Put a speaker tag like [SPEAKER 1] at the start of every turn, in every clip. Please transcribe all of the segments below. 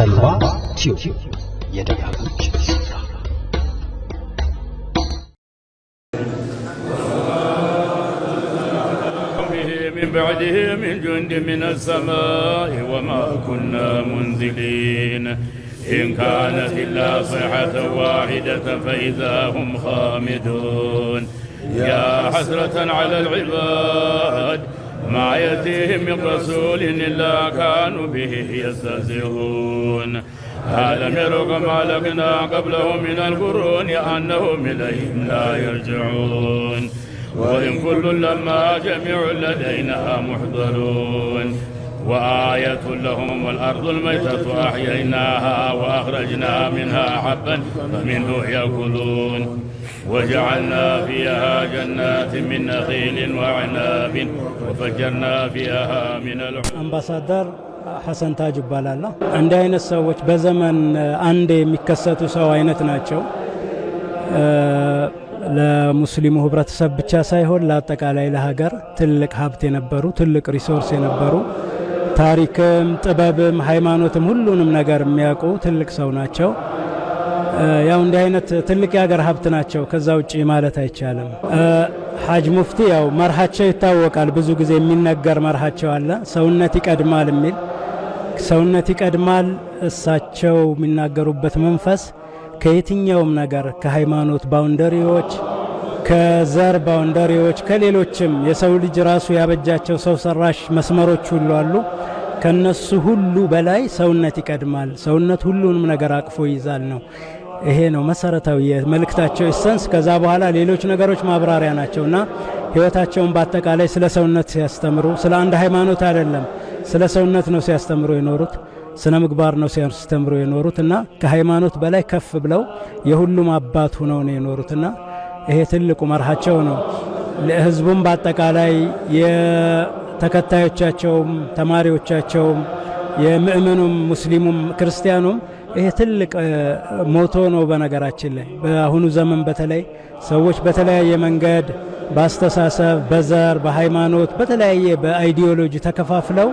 [SPEAKER 1] ኸልዋ ቲዩብ የደጋጎች ስፍራ።
[SPEAKER 2] من بعده من جند من السماء وما كنا منزلين إن كانت إلا صيحة واحدة فإذا هم خامدون يا حسرة على العباد ما يأتيهم من رسول إلا كانوا به يستهزئون ألم يروا كما أهلكنا قبلهم من القرون أنهم إليهم لا يرجعون وإن كل لما جميع لدينا محضرون وآية لهم الأرض الميتة أحييناها وأخرجنا منها حبا فمنه يأكلون وجعلنا فيها جنات من نخيل وعناب وفجرنا فيها من
[SPEAKER 3] አምባሳደር ሐሰን ታጅ ይባላል። አንድ አይነት ሰዎች በዘመን አንድ የሚከሰቱ ሰው አይነት ናቸው። ለሙስሊሙ ህብረተሰብ ብቻ ሳይሆን ለአጠቃላይ ለሀገር ትልቅ ሀብት የነበሩ ትልቅ ሪሶርስ የነበሩ ታሪክም ጥበብም ሃይማኖትም ሁሉንም ነገር የሚያውቁ ትልቅ ሰው ናቸው። ያው እንዲህ አይነት ትልቅ የሀገር ሀብት ናቸው። ከዛ ውጪ ማለት አይቻልም። ሐጅ ሙፍቲ ያው መርሃቸው ይታወቃል። ብዙ ጊዜ የሚነገር መርሃቸው አለ፣ ሰውነት ይቀድማል የሚል። ሰውነት ይቀድማል እሳቸው የሚናገሩበት መንፈስ ከየትኛውም ነገር ከሃይማኖት ባውንደሪዎች፣ ከዘር ባውንደሪዎች፣ ከሌሎችም የሰው ልጅ ራሱ ያበጃቸው ሰው ሰራሽ መስመሮች ሁሉ አሉ። ከነሱ ሁሉ በላይ ሰውነት ይቀድማል። ሰውነት ሁሉንም ነገር አቅፎ ይዛል ነው። ይሄ ነው መሰረታዊ መልእክታቸው ኢሰንስ። ከዛ በኋላ ሌሎች ነገሮች ማብራሪያ ናቸውና ህይወታቸውን በአጠቃላይ ስለ ሰውነት ሲያስተምሩ፣ ስለ አንድ ሃይማኖት አይደለም ስለ ሰውነት ነው ሲያስተምሩ የኖሩት። ስነ ምግባር ነው ሲያስተምሩ የኖሩትና ከሃይማኖት በላይ ከፍ ብለው የሁሉም አባት ሆነው ነው የኖሩትና ይሄ ትልቁ መርሃቸው ነው። ለህዝቡም በአጠቃላይ የተከታዮቻቸውም ተማሪዎቻቸውም የምእመኑም ሙስሊሙም ክርስቲያኑም ይሄ ትልቅ ሞቶ ነው። በነገራችን ላይ በአሁኑ ዘመን በተለይ ሰዎች በተለያየ መንገድ በአስተሳሰብ፣ በዘር፣ በሃይማኖት በተለያየ በአይዲዮሎጂ ተከፋፍለው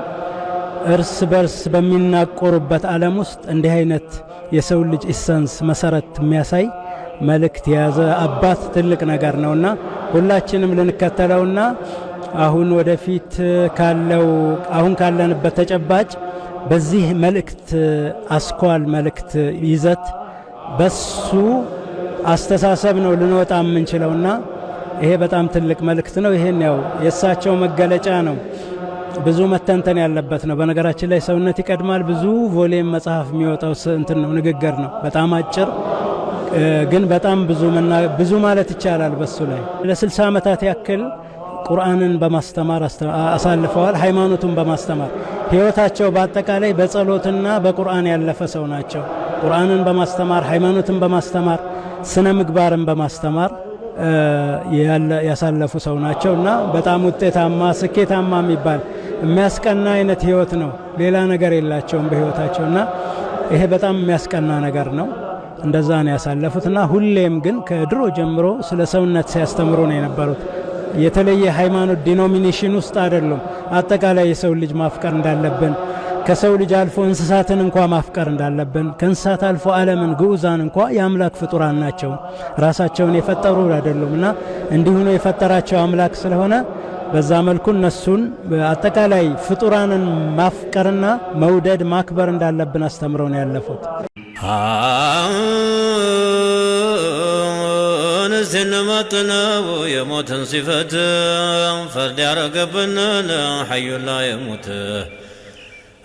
[SPEAKER 3] እርስ በርስ በሚናቆሩበት ዓለም ውስጥ እንዲህ አይነት የሰው ልጅ ኢሰንስ መሰረት የሚያሳይ መልእክት የያዘ አባት ትልቅ ነገር ነውና ሁላችንም ልንከተለውና አሁን ወደፊት ካለው አሁን ካለንበት ተጨባጭ በዚህ መልእክት አስኳል መልእክት ይዘት በሱ አስተሳሰብ ነው ልንወጣ የምንችለውና ይሄ በጣም ትልቅ መልእክት ነው። ይሄን ያው የእሳቸው መገለጫ ነው። ብዙ መተንተን ያለበት ነው። በነገራችን ላይ ሰውነት ይቀድማል ብዙ ቮሊዩም መጽሐፍ የሚወጣው እንትን ነው፣ ንግግር ነው። በጣም አጭር ግን በጣም ብዙ ማለት ይቻላል በሱ ላይ። ለ60 ዓመታት ያክል ቁርአንን በማስተማር አሳልፈዋል። ሃይማኖቱን በማስተማር ህይወታቸው በአጠቃላይ በጸሎትና በቁርአን ያለፈ ሰው ናቸው። ቁርአንን በማስተማር ሃይማኖትን በማስተማር ስነ ምግባርን በማስተማር ያሳለፉ ሰው ናቸውና በጣም ውጤታማ ስኬታማ የሚባል የሚያስቀና አይነት ህይወት ነው። ሌላ ነገር የላቸውም በህይወታቸውና ይሄ በጣም የሚያስቀና ነገር ነው። እንደዛ ነው ያሳለፉትና ሁሌም ግን ከድሮ ጀምሮ ስለ ሰውነት ሲያስተምሩ ነው የነበሩት። የተለየ ሃይማኖት ዲኖሚኔሽን ውስጥ አይደሉም። አጠቃላይ የሰው ልጅ ማፍቀር እንዳለብን፣ ከሰው ልጅ አልፎ እንስሳትን እንኳ ማፍቀር እንዳለብን፣ ከእንስሳት አልፎ ዓለምን ግዑዛን እንኳ የአምላክ ፍጡራን ናቸው፣ ራሳቸውን የፈጠሩ አይደሉምና እንዲሁ ነው የፈጠራቸው አምላክ ስለሆነ በዛ መልኩ እነሱን አጠቃላይ ፍጡራንን ማፍቀርና መውደድ ማክበር እንዳለብን አስተምረው ነው ያለፉት።
[SPEAKER 4] ስንመጥነው የሞትን ሲፈት ፈርድ ያረገብንን ሐዩላ የሙት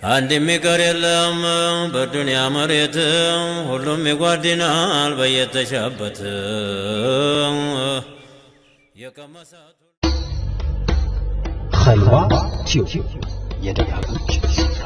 [SPEAKER 4] አንድ የሚቀር የለም በዱንያ መሬት ሁሉም ይጓድናል በየተሻበት የቀመሳቱ
[SPEAKER 1] ኸልዋ ቲዩብ የደጋጎች ስፍራ።